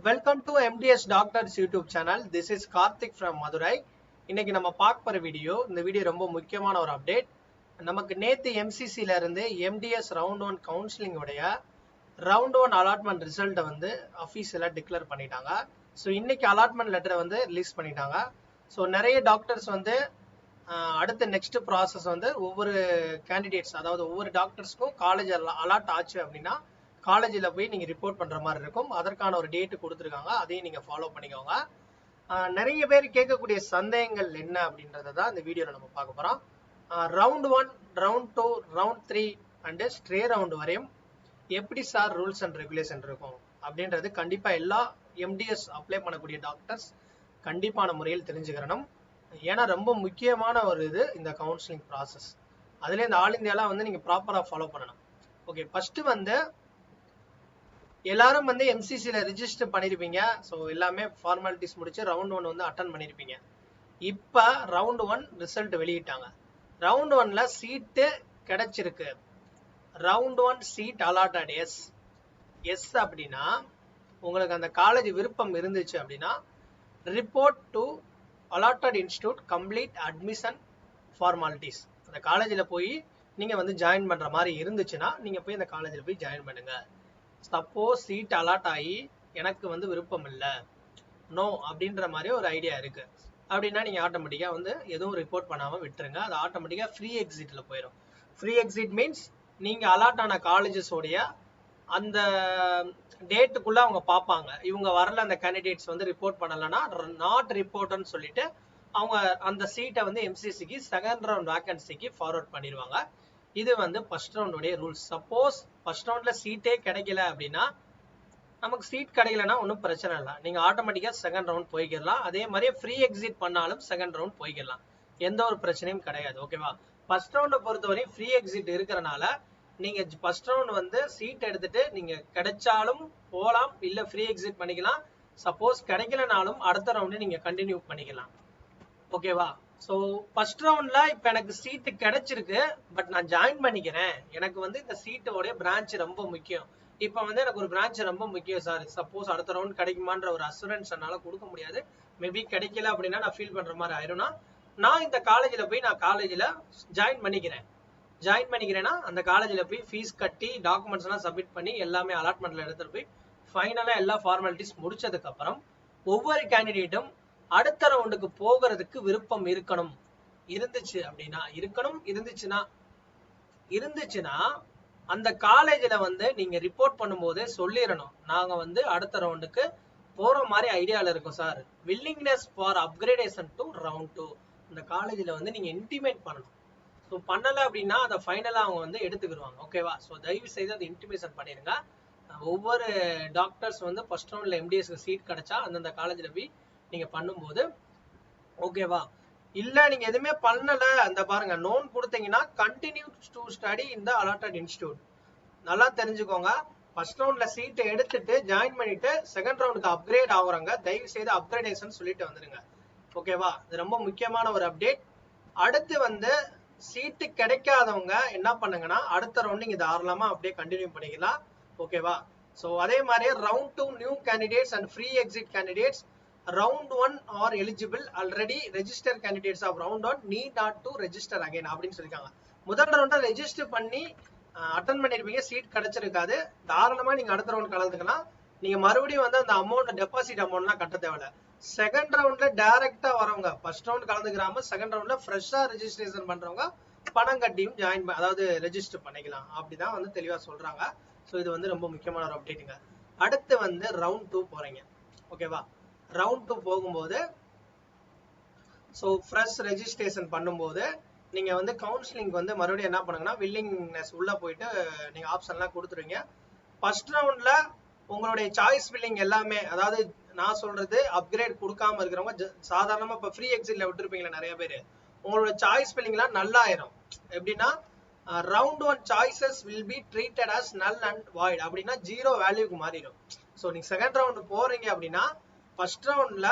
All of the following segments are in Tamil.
Welcome to MDS Doctors YouTube channel. This is Karthik from Madurai. இன்னைக்கு நம்ம பார்க்க போற இந்த வீடியோ ரொம்ப முக்கியமான ஒரு அப்டேட். நமக்கு நேத்து MCC ல இருந்து MDS ரவுண்ட் 1 கவுன்சிலிங் உடைய ரவுண்ட் 1 அலாட்மெண்ட் ரிசல்ட் வந்து அபிஷியலா டிக்ளேர் பண்ணிட்டாங்க. சோ இன்னைக்கு அலாட்மெண்ட் லெட்டரை வந்து ரிலீஸ் பண்ணிட்டாங்க. சோ நிறைய டாக்டர்ஸ் வந்து அடுத்த நெக்ஸ்ட் ப்ராசஸ் வந்து ஒவ்வொரு கேண்டிடேட்ஸ் அதாவது ஒவ்வொரு டாக்டர்ஸ்க்கும் காலேஜ் அலாட் ஆச்சு அப்படின்னா காலேஜில் போய் நீங்கள் ரிப்போர்ட் பண்ணுற மாதிரி இருக்கும். அதற்கான ஒரு டேட்டு கொடுத்துருக்காங்க, அதையும் நீங்கள் ஃபாலோ பண்ணிக்கோங்க. நிறைய பேர் கேட்கக்கூடிய சந்தேகங்கள் என்ன அப்படின்றத தான் இந்த வீடியோவில் நம்ம பார்க்க போகிறோம். Round 1, round 2, round 3 and stray round வரையும் எப்படி சார் ரூல்ஸ் அண்ட் ரெகுலேஷன் இருக்கும் அப்படின்றது கண்டிப்பாக எல்லா MDS அப்ளை பண்ணக்கூடிய டாக்டர்ஸ் கண்டிப்பான முறையில் தெரிஞ்சுக்கிறணும். ஏன்னா ரொம்ப முக்கியமான ஒரு இது இந்த கவுன்சிலிங் ப்ராசஸ். அதுலேயே இந்த ஆல் இந்தியாலாம் வந்து நீங்கள் ப்ராப்பராக ஃபாலோ பண்ணணும். ஓகே, ஃபஸ்ட்டு வந்து எல்லாரும் வந்து MCCல ரிஜிஸ்டர் பண்ணிருப்பீங்க. ஸோ எல்லாமே ஃபார்மாலிட்டிஸ் முடிச்சு ரவுண்ட் 1 வந்து அட்டன் பண்ணிருப்பீங்க. இப்போ ரவுண்ட் 1 ரிசல்ட் வெளியிட்டாங்க. ரவுண்ட் 1ல சீட்டு கிடைச்சிருக்கு. ரவுண்ட் 1 சீட் அலாட்டட் எஸ் அப்படின்னா உங்களுக்கு அந்த காலேஜ் விருப்பம் இருந்துச்சு அப்படின்னா report to allotted institute complete admission formalities. அந்த காலேஜில் போய் நீங்கள் வந்து ஜாயின் பண்ணுற மாதிரி இருந்துச்சுன்னா நீங்கள் போய் அந்த காலேஜில் போய் ஜாயின் பண்ணுங்க. சப்போஸ் சீட் அலாட் ஆகி எனக்கு வந்து விருப்பம் இல்லை நோ அப்படின்ற மாதிரி ஒரு ஐடியா இருக்கு அப்படின்னா நீங்கள் ஆட்டோமேட்டிக்காக வந்து எதுவும் ரிப்போர்ட் பண்ணாமல் விட்டுருங்க. அது ஆட்டோமேட்டிக்காக ஃப்ரீ எக்ஸிட்டில் போயிடும். ஃப்ரீ எக்ஸிட் மீன்ஸ் நீங்கள் அலாட் ஆன காலேஜஸோடைய அந்த டேட்டுக்குள்ள அவங்க பார்ப்பாங்க. இவங்க வரல, அந்த கேண்டிடேட்ஸ் வந்து ரிப்போர்ட் பண்ணலைன்னா நாட் ரிப்போர்ட்னு சொல்லிட்டு அவங்க அந்த சீட்டை வந்து MCCக்கு செகண்ட் ரவுண்ட் வேகன்சிக்கு ஃபார்வர்ட் பண்ணிடுவாங்க. இது வந்து ஃபர்ஸ்ட் ரவுண்டுடைய ரூல்ஸ். சப்போஸ் ஃபர்ஸ்ட் ரவுண்ட்ல சீட்டே கிடைக்கல அப்படின்னா நமக்கு சீட் கிடைக்கலன்னா ஒன்றும் பிரச்சனை இல்லை, நீங்கள் ஆட்டோமேட்டிக்காக செகண்ட் ரவுண்ட் போய்க்கிடலாம். அதே மாதிரியே ஃப்ரீ எக்ஸிட் பண்ணாலும் செகண்ட் ரவுண்ட் போய்க்கிடலாம், எந்த ஒரு பிரச்சனையும் கிடையாது. ஓகேவா? ஃபர்ஸ்ட் ரவுண்டை பொறுத்தவரையும் ஃப்ரீ எக்ஸிட் இருக்கிறனால நீங்க ஃபர்ஸ்ட் ரவுண்ட் வந்து சீட் எடுத்துட்டு நீங்க கிடைச்சாலும் போகலாம், இல்ல ஃப்ரீ எக்ஸிட் பண்ணிக்கலாம். சப்போஸ் கிடைக்கலனாலும் அடுத்த ரவுண்டு நீங்க கண்டினியூ பண்ணிக்கலாம். ஓகேவா? ஸோ ஃபர்ஸ்ட் ரவுண்ட்ல இப்போ எனக்கு சீட்டு கிடைச்சிருக்கு, பட் நான் ஜாயின் பண்ணிக்கிறேன். எனக்கு வந்து இந்த சீட்டோடைய பிரான்ச் ரொம்ப முக்கியம். இப்போ வந்து எனக்கு ஒரு பிரான்ச் ரொம்ப முக்கியம் சார். சப்போஸ் அடுத்த ரவுண்ட் கிடைக்குமான்ற ஒரு அசூரன்ஸ் என்னால கொடுக்க முடியாது. மேபி கிடைக்கல அப்படின்னா நான் ஃபீல் பண்ற மாதிரி ஆயிரும்னா நான் இந்த காலேஜில் போய் நான் காலேஜில் ஜாயின் பண்ணிக்கிறேன்னா அந்த காலேஜில் போய் ஃபீஸ் கட்டி டாக்குமெண்ட்ஸ் எல்லாம் சப்மிட் பண்ணி எல்லாமே அலாட்மெண்ட்ல எடுத்துட்டு போய் ஃபைனலா எல்லா ஃபார்மாலிட்டிஸ் முடிச்சதுக்கு அப்புறம் ஒவ்வொரு கேண்டிடேட்டும் அடுத்த ரவுண்டுக்கு போகிறதுக்கு விருப்பம் இருந்துச்சுன்னா அந்த காலேஜ்ல வந்து நீங்க ரிப்போர்ட் பண்ணும்போது சொல்லிடணும், நாங்க வந்து அடுத்த ரவுண்டுக்கு போற மாதிரி ஐடியால இருக்கும் sir. Willingness for upgradation to round 2 அந்த காலேஜ்ல வந்து நீங்க இன்டிமேட் பண்ணணும். ஸோ பண்ணலை அப்படின்னா அதை ஃபைனலாக அவங்க வந்து எடுத்துக்கிடுவாங்க. ஓகேவா? ஸோ தயவு செய்து அதை இன்டிமேஷன் பண்ணிடுங்க. ஒவ்வொரு டாக்டர்ஸ் வந்து ஃபர்ஸ்ட் ரவுண்டில் MDSக்கு சீட் கிடைச்சா அந்தந்த காலேஜில் போய் நீங்கள் பண்ணும்போது ஓகேவா? இல்லை நீங்கள் எதுவுமே பண்ணலை, அந்த பாருங்க நோன் கொடுத்தீங்கன்னா கண்டினியூ டு ஸ்டடி இந்த அலாட்டட் இன்ஸ்டியூட். நல்லா தெரிஞ்சுக்கோங்க, ஃபர்ஸ்ட் ரவுண்டில் சீட்டை எடுத்துட்டு ஜாயின் பண்ணிட்டு செகண்ட் ரவுண்டுக்கு அப்கிரேட் ஆகுறாங்க. தயவு செய்து அப்கிரேடேஷன் சொல்லிட்டு வந்துடுங்க. ஓகேவா? இது ரொம்ப முக்கியமான ஒரு அப்டேட். அடுத்து வந்து சீட்டு கிடைக்காதவங்க என்ன பண்ணுங்கன்னா அடுத்த ரவுண்ட் நீங்க தாராளமா அப்படியே கண்டினியூ பண்ணிக்கலாம். ஓகேவா? ஸோ அதே மாதிரியே round 2 new candidates and free exit candidates round 1 are eligible already register candidates of round 1 need not to register again அப்படின்னு சொல்லியிருக்காங்க. முதல் ரவுண்டை ரெஜிஸ்டர் பண்ணி அட்டன் பண்ணிருப்பீங்க, சீட் கிடைச்சிருக்காது, தாராளமா நீங்க அடுத்த ரவுண்ட் கலந்துக்கலாம். நீங்க மறுபடியும் வந்து அந்த அமௌண்ட் டெபாசிட் அமௌண்ட்லாம் கட்ட தேவையில்ல. செகண்ட் ரவுண்ட்ல டைரக்டா வரவங்க ஃபர்ஸ்ட் ரவுண்ட் கலந்துக்கிறாம செகண்ட் ரவுண்ட்ல ஃப்ரெஷ்ஷா ரெஜிஸ்ட்ரேஷன் பண்றவங்க பணம் கட்டியும் அதாவது ரெஜிஸ்டர் பண்ணிக்கலாம். அப்படிதான் வந்து தெளிவா சொல்றாங்க. ஸோ இது வந்து ரொம்ப முக்கியமான ஒரு அப்டேட்டுங்க. அடுத்து வந்து ரவுண்ட் 2 போறீங்க. ஓகேவா? ரவுண்ட் 2 போகும்போது ஸோ ஃப்ரெஷ் ரெஜிஸ்ட்ரேஷன் பண்ணும்போது நீங்க வந்து கவுன்சிலிங் வந்து மறுபடியும் என்ன பண்ணுங்கன்னா வில்லிங்னஸ் உள்ள போயிட்டு நீங்க ஆப்ஷன்லாம் கொடுத்துருவீங்க. ஃபர்ஸ்ட் ரவுண்ட்ல உங்களுடைய சாய்ஸ் ஃபில்லிங் எல்லாமே, அதாவது நான் சொல்றது அப்கிரேட் கொடுக்காம இருக்கிறவங்க சாதாரணமா இப்ப ஃப்ரீ எக்ஸிட்ல விட்டுருப்பீங்களா நிறைய பேர், உங்களோட சாய்ஸ் ஃபில்லிங்லாம் நல்லா ஆயிரும். எப்படின்னா round 1 choices will be treated as null and void அப்படின்னா 0 வேல்யூக்கு மாறிடும். ஸோ நீங்க செகண்ட் ரவுண்ட் போறீங்க அப்படின்னா ஃபர்ஸ்ட் ரவுண்ட்ல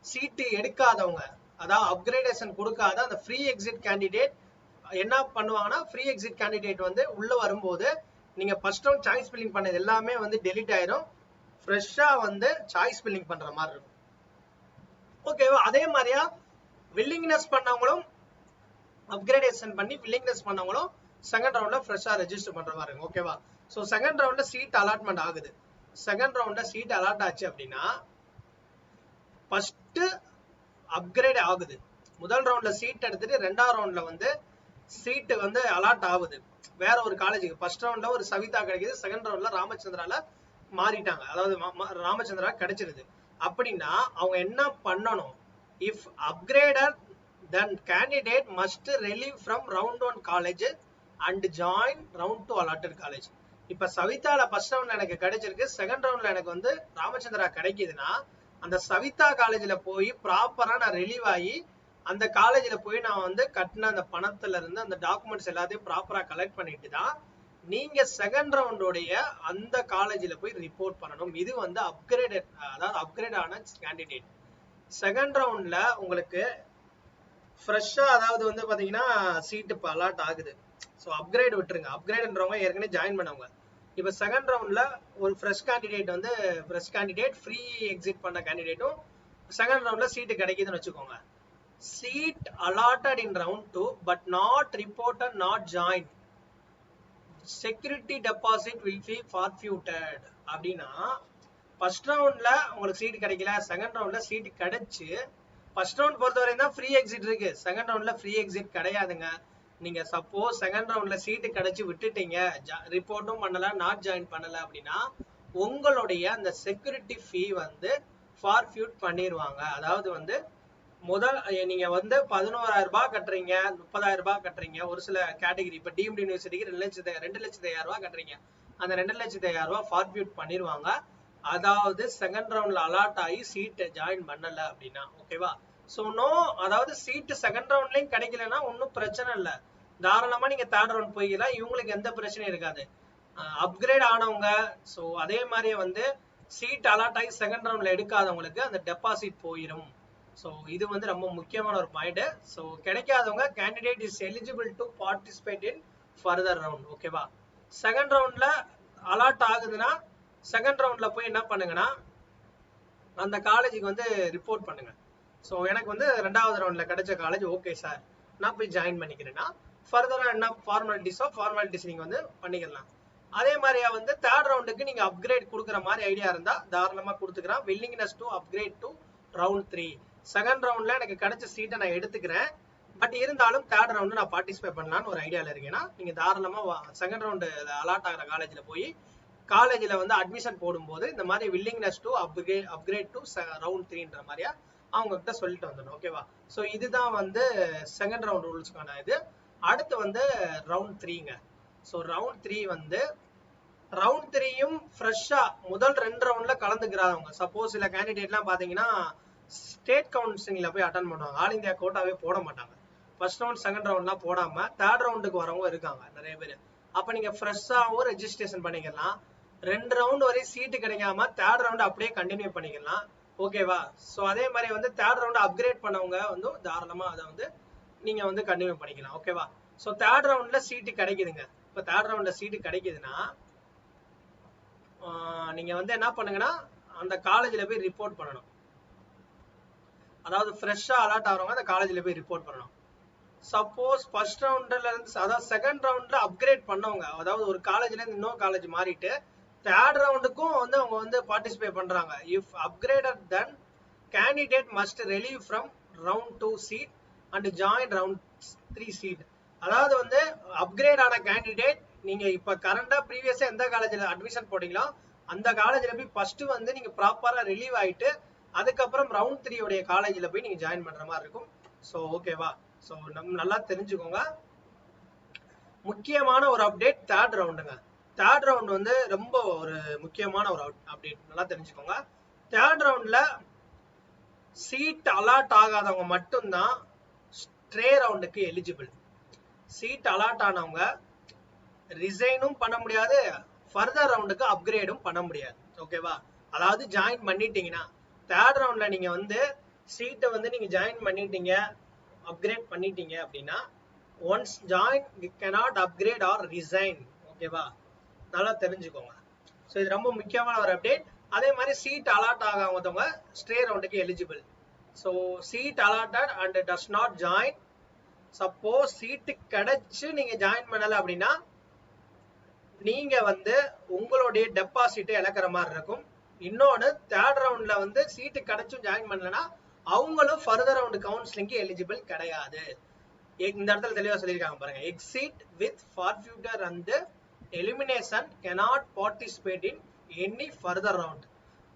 சீட்டு எடுக்காதவங்க, அதாவது அப்கிரேடேஷன் கொடுக்காத அந்த ஃப்ரீ எக்ஸிட் கேண்டிடேட் என்ன பண்ணுவாங்கன்னா ஃப்ரீ எக்ஸிட் கேண்டிடேட் வந்து உள்ள வரும்போது நீங்க ஃபர்ஸ்ட் ரவுண்ட் சாய்ஸ் ஃபில்லிங் பண்ணது எல்லாமே வந்து டெலிட் ஆயிரும். ஃப்ரெஷ்ஷா வந்து சாய்ஸ் ஃபில்லிங் பண்ற மாதிரி இருக்கும். ஓகேவா? அதே மாதிரியா வில்லிங்னஸ் பண்ணவங்களும் அப்கிரேடேஷன் பண்ணி வில்லிங்னஸ் பண்ணவங்களும் செகண்ட் ரவுண்ட்ல ஃப்ரெஷ்ஷா ரெஜிஸ்டர் பண்ற மாதிரி இருக்கும். ஓகேவா? ஸோ செகண்ட் ரவுண்ட்ல சீட் அலாட்மெண்ட் ஆகுது. செகண்ட் ரவுண்ட்ல சீட் அலாட் ஆச்சு அப்படின்னா ஃபர்ஸ்ட் அப்கிரேட் ஆகுது. முதல் ரவுண்ட்ல சீட் எடுத்துட்டு ரெண்டாவது ரவுண்ட்ல வந்து சீட்டு வந்து அலாட் ஆகுது வேற ஒரு காலேஜுக்கு. ஃபர்ஸ்ட் ரவுண்ட்ல ஒரு சவிதா கிடைக்குது, செகண்ட் ரவுண்ட்ல ராமச்சந்திரால மாறிட்டாங்க, அதாவது ராமச்சந்திரா கிடைச்சிருது. அப்படின்னா அவங்க என்ன பண்ணணும்? If upgrader then candidate must relieve from round 1 college and join round 2 allotted college. இப்ப சவிதால ஃபர்ஸ்ட் ரவுண்ட்ல எனக்கு கிடைச்சிருக்கு, செகண்ட் ரவுண்ட்ல எனக்கு வந்து ராமச்சந்திரா கிடைக்குதுன்னா அந்த சவிதா காலேஜ்ல போய் ப்ராப்பரா நான் ரிலீவ் ஆகி அந்த காலேஜ்ல போய் நான் வந்து கட்டின அந்த பணத்துல இருந்து அந்த டாக்குமெண்ட்ஸ் எல்லாத்தையும் ப்ராப்பரா கலெக்ட் பண்ணிட்டு தான் நீங்க செகண்ட் ரவுண்டோடைய அந்த காலேஜ்ல போய் ரிப்போர்ட் பண்ணணும். இது வந்து அப்கிரேடட், அதாவது அப்கிரேட் ஆன கேண்டிடேட். செகண்ட் ரவுண்ட்ல உங்களுக்கு ஃப்ரெஷ்ஷா அதாவது வந்து பாத்தீங்கன்னா சீட் இப்போ அலாட் ஆகுது. ஸோ அப்கிரேட் விட்டுருங்க, அப்கிரேட்ன்றவங்க ஏற்கனவே ஜாயின் பண்ணவங்க. இப்போ செகண்ட் ரவுண்ட்ல ஒரு ஃப்ரெஷ் கேண்டிடேட் வந்து ஃப்ரெஷ் கேண்டிடேட் ஃப்ரீ எக்ஸிட் பண்ண கேண்டிடேட்டும் செகண்ட் ரவுண்ட்ல சீட்டு கிடைக்குதுன்னு வச்சுக்கோங்க. Seat allotted in round 2 but not reported, not join, security deposit will be forfeited. அப்படின்னா ஃபர்ஸ்ட் ரவுண்ட்ல உங்களுக்கு சீட் கிடைக்கல, செகண்ட் ரவுண்ட்ல சீட் கிடைச்சு, ஃபர்ஸ்ட் ரவுண்ட் பொறுத்தவரையும் தான் ஃப்ரீ எக்ஸிட் இருக்கு, செகண்ட் ரவுண்ட்ல ஃப்ரீ எக்ஸிட் கிடையாதுங்க. நீங்க சப்போஸ் செகண்ட் ரவுண்ட்ல சீட்டு கிடைச்சு விட்டுட்டீங்க, ரிப்போர்ட்டும் பண்ணல, நாட் ஜாயின் பண்ணல அப்படின்னா உங்களுடைய அந்த செக்யூரிட்டி ஃபீ வந்து ஃபார்ஃபியூட் பண்ணிடுவாங்க. அதாவது வந்து முதல் நீங்க வந்து 11,000 ரூபாய் கட்டுறீங்க, 30,000 ரூபாய் கட்டுறீங்க, ஒரு சில கேட்டகரி இப்ப டீம்டு யூனிவர்சிட்டிக்கு 2,50,000 ரூபாய் கட்டுறீங்க, அந்த 2,50,000 ரூபாய் ஃபார்ஃபியூட் பண்ணிடுவாங்க. அதாவது செகண்ட் ரவுண்ட்ல அலாட் ஆகி சீட் ஜாயின் பண்ணல அப்படின்னா. ஓகேவா? ஸோ நோ, அதாவது சீட்டு செகண்ட் ரவுண்ட்லயும் கிடைக்கலன்னா ஒன்றும் பிரச்சனை இல்லை, தாராளமா நீங்க தேர்ட் ரவுண்ட் போய்க்கலாம், இவங்களுக்கு எந்த பிரச்சனையும் இருக்காது. அப்கிரேட் ஆனவங்க ஸோ அதே மாதிரியே வந்து சீட் அலாட் ஆகி செகண்ட் ரவுண்ட்ல எடுக்காதவங்களுக்கு அந்த டெபாசிட் போயிடும். ஸோ இது வந்து ரொம்ப முக்கியமான ஒரு பாயிண்ட். ஸோ கிடைக்காதவங்க candidate is eligible to participate in further round. ஓகேவா? செகண்ட் ரவுண்ட்ல அலாட் ஆகுதுன்னா செகண்ட் ரவுண்ட்ல போய் என்ன பண்ணுங்கன்னா அந்த காலேஜுக்கு வந்து ரிப்போர்ட் பண்ணுங்க. ஸோ எனக்கு வந்து ரெண்டாவது ரவுண்ட்ல கிடைச்ச காலேஜ் ஓகே சார், நான் போய் ஜாயின் பண்ணிக்கிறேன்னா ஃபர்தரா என்ன ஃபார்மாலிட்டிஸ் நீங்க வந்து பண்ணிக்கலாம். அதே மாதிரியா வந்து தேர்ட் ரவுண்டுக்கு நீங்க அப்கிரேட் கொடுக்குற மாதிரி ஐடியா இருந்தா தாராளமா கொடுத்துக்கிறேன். Willingness to upgrade to round 3. Second ரவுண்ட்ல எனக்கு கிடைச்ச சீட்டை நான் எடுத்துக்கிறேன், பட் இருந்தாலும் தேர்ட் ரவுண்ட் நான் பார்ட்டிசிபேட் பண்ணலான்னு ஒரு ஐடியால இருக்கேன்னா நீங்க தாராளமா செகண்ட் ரவுண்டு அலாட் ஆகிற காலேஜ்ல போய் காலேஜ்ல வந்து அட்மிஷன் போடும்போது இந்த மாதிரி willingness to upgrade to round 3ன்ற மாதிரியா அவங்க கிட்ட சொல்லிட்டு வந்துடும். ஓகேவா? ஸோ இதுதான் வந்து செகண்ட் ரவுண்ட் ரூல்ஸ்க்கான இது. அடுத்து வந்து ரவுண்ட் 3ங்க. ஸோ ரவுண்ட் 3 வந்து ரவுண்ட் 3யும் ஃப்ரெஷ்ஷா முதல் 2 ரவுண்ட்ல கலந்துக்கிறாங்க. சப்போஸ் சில கேண்டிடேட்லாம் பாத்தீங்கன்னா ஸ்டேட் கவுன்சிலிங்ல போய் அட்டன் பண்ணுவாங்க, ஆல் இந்தியா கோட்டாவே போட மாட்டாங்க. ஃபர்ஸ்ட் ரவுண்ட் செகண்ட் ரவுண்ட்லாம் போடாம தேர்ட் ரவுண்டுக்கு வரவங்க இருக்காங்க நிறைய பேர். அப்ப நீங்க ஃப்ரெஷ்ஷாவும் ரெஜிஸ்ட்ரேஷன் பண்ணிக்கலாம், 2 ரவுண்ட் வரை சீட்டு கிடைக்காம தேர்ட் ரவுண்ட் அப்படியே கண்டினியூ பண்ணிக்கலாம். ஓகேவா? ஸோ அதே மாதிரி வந்து தேர்ட் ரவுண்ட் அப்கிரேட் பண்ணவங்க வந்து தாராளமா அதை வந்து நீங்க வந்து கண்டினியூ பண்ணிக்கலாம். ஓகேவா? ஸோ தேர்ட் ரவுண்ட்ல சீட்டு கிடைக்குதுங்க. இப்போ தேர்ட் ரவுண்ட்ல சீட்டு கிடைக்குதுன்னா நீங்க வந்து என்ன பண்ணுங்கன்னா அந்த காலேஜ்ல போய் ரிப்போர்ட் பண்ணணும். அதாவது ஃப்ரெஷ்ஷா அலாட் ஆகிறவங்க அந்த காலேஜ்ல போய் ரிப்போர்ட் பண்ணணும். சப்போஸ் ஃபர்ஸ்ட் ரவுண்ட்ல இருந்து அதாவது செகண்ட் ரவுண்ட்ல அப்கிரேட் பண்ணவங்க, அதாவது ஒரு காலேஜ்ல இருந்து இன்னொரு காலேஜ் மாறிட்டு தேர்ட் ரவுண்டுக்கும் வந்து அவங்க வந்து பார்ட்டிசிபேட் பண்றாங்க. If upgraded then candidate must relieve from round 2 seat and join round 3 seat. அதாவது வந்து அப்கிரேட் ஆன கேண்டிடேட் நீங்க இப்ப கரண்டா ப்ரீவியஸா எந்த காலேஜ்ல அட்மிஷன் போட்டீங்களோ அந்த காலேஜ்ல போய் ஃபர்ஸ்ட் வந்து நீங்க ப்ராப்பரா ரிலீவ் ஆயிட்டு அதுக்கப்புறம் ரவுண்ட் 3 உடைய காலேஜ்ல போய் நீங்க ஜாயின் பண்ற மாதிரி இருக்கும். ஸோ ஓகேவா? ஸோ நம்ம நல்லா தெரிஞ்சுக்கோங்க. முக்கியமான ஒரு அப்டேட் தேர்ட் ரவுண்டுங்க. தேர்ட் ரவுண்ட் வந்து ரொம்ப ஒரு முக்கியமான ஒரு அப்டேட், நல்லா தெரிஞ்சுக்கோங்க. தேர்ட் ரவுண்ட்ல சீட் அலாட் ஆகாதவங்க மட்டும்தான் ஸ்ட்ரே ரவுண்டுக்கு எலிஜிபிள். சீட் அலாட் ஆனவங்க ரிசைனும் பண்ண முடியாது, ஃபர்தர் ரவுண்டுக்கு அப்கிரேடும் பண்ண முடியாது. ஓகேவா? அதாவது ஜாயின் பண்ணிட்டீங்கன்னா தேர்ட் ரவுண்ட்ல நீங்க வந்து சீட்டை வந்து நீங்க ஜாயின் பண்ணிட்டீங்க, அப்கிரேட் பண்ணிட்டீங்க அப்படின்னா once join you cannot upgrade or resign. ஓகேவா? நல்லா தெரிஞ்சுக்கோங்க. ஸோ இது ரொம்ப முக்கியமான ஒரு அப்டேட். அதே மாதிரி சீட் அலாட் ஆகாதவங்க ஸ்ட்ரே ரவுண்டுக்கு eligible. So seat allotted and does not join. Suppose seat கிடைச்சு நீங்க ஜாயின் பண்ணல அப்படின்னா நீங்க வந்து உங்களுடைய டெபாசிட்டை இழக்கிற மாதிரி இருக்கும். இன்னொன்னு தேர்ட் ரவுண்ட்ல வந்து சீட்டு கிடைச்சும் ஜாயின் பண்ணலன்னா அவங்களும் ஃபர்தர் ரவுண்ட் கவுன்சிலிங்க்கு எலிஜிபிள் கிடையாது. இந்த இடத்துல தெளிவா சொல்லியிருக்காங்க பாருங்க. Exit with forfeiture and elimination cannot participate in any further round.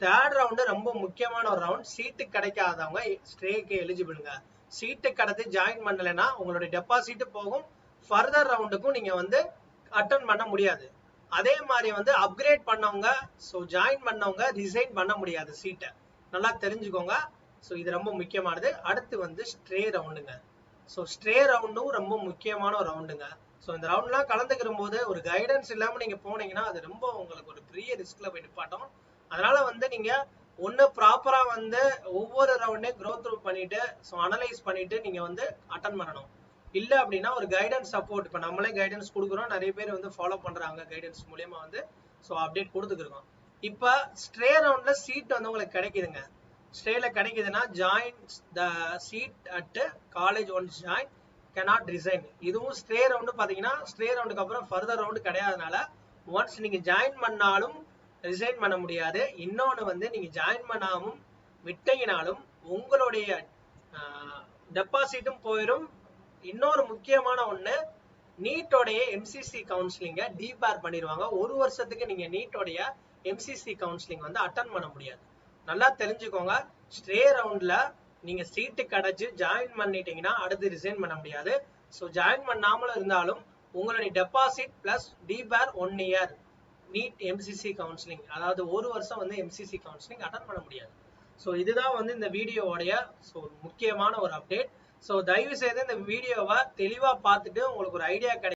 Third round ரொம்ப முக்கியமான ஒரு ரவுண்ட். சீட்டு கிடைக்காதவங்க ஸ்ட்ரேக்கு எலிஜிபிள்ங்க. சீட்டு கிடைத்து ஜாயின் பண்ணலைன்னா உங்களுடைய டெபாசிட் போகும், ஃபர்தர் ரவுண்டுக்கும் நீங்க வந்து அட்டன் பண்ண முடியாது. அதே மாதிரி வந்து அப்கிரேட் பண்ணவங்க, ஸோ ஜாயின் பண்ணவங்க ரிசைன் பண்ண முடியாது சீட்டை. நல்லா தெரிஞ்சுக்கோங்க. ஸோ இது ரொம்ப முக்கியமானது. அடுத்து வந்து ஸ்ட்ரே ரவுண்டுங்க. ஸோ ஸ்ட்ரே ரவுண்டும் ரொம்ப முக்கியமான ஒரு ரவுண்டுங்க. ஸோ இந்த ரவுண்ட்லாம் கலந்துக்கிற போது ஒரு கைடன்ஸ் இல்லாமல் நீங்கள் போனீங்கன்னா அது ரொம்ப உங்களுக்கு ஒரு பெரிய ரிஸ்கில் போய் நிப்பாட்டும். அதனால வந்து நீங்கள் ஒன்று ப்ராப்பராக வந்து ஒவ்வொரு ரவுண்டையும் க்ரோ த்ரூ பண்ணிட்டு ஸோ அனலைஸ் பண்ணிட்டு நீங்கள் வந்து அட்டன் பண்ணணும். இல்லை அப்படின்னா ஒரு கைடன்ஸ் சப்போர்ட், இப்போ நம்மளே கைடன்ஸ் கொடுக்குறோம், நிறைய பேர் வந்து ஃபாலோ பண்ணுறாங்க கைடன்ஸ் மூலியமாக வந்து ஸோ அப்டேட் கொடுத்துருக்கோம். இப்போ ஸ்ட்ரே ரவுண்டில் சீட் வந்து உங்களுக்கு கிடைக்குதுங்க. ஸ்ட்ரேல கிடைக்குதுன்னா join the seat at college once join cannot resign. இதுவும் ஸ்ட்ரே ரவுண்டு பார்த்தீங்கன்னா ஸ்ட்ரே ரவுண்டுக்கு அப்புறம் ஃபர்தர் ரவுண்டு கிடையாதனால ஒன்ஸ் நீங்கள் ஜாயின் பண்ணாலும் ரிசைன் பண்ண முடியாது. இன்னொன்று வந்து நீங்கள் ஜாயின் பண்ணாமல் விட்டீங்கனாலும் உங்களுடைய டெபாசிட்டும் போயிடும். இன்னொரு முக்கியமான ஒன்று, நீட்டோடைய எம்சிசி கவுன்சிலிங்கை டீபார் பண்ணிடுவாங்க. ஒரு வருஷத்துக்கு நீங்கள் நீட்டோடைய எம்சிசி கவுன்சிலிங் வந்து அட்டன் பண்ண முடியாது. நல்லா தெரிஞ்சுக்கோங்க. ஸ்ட்ரே ரவுண்டில் நீங்கள் சீட்டு கிடைச்சி ஜாயின் பண்ணிட்டீங்கன்னா அடுத்து ரிசைன் பண்ண முடியாது. ஸோ ஜாயின் பண்ணாமலும் இருந்தாலும் உங்களுடைய deposit plus debar 1 year NEET MCC counselling, அதாவது ஒரு வருஷம் வந்து எம்சிசி கவுன்சிலிங் அட்டன் பண்ண முடியாது. ஸோ இதுதான் வந்து இந்த வீடியோவோடைய ஸோ முக்கியமான ஒரு அப்டேட். ஸோ தயவு செய்து இந்த வீடியோவை தெளிவாக பார்த்துட்டு உங்களுக்கு ஒரு ஐடியா கிடைக்கும்.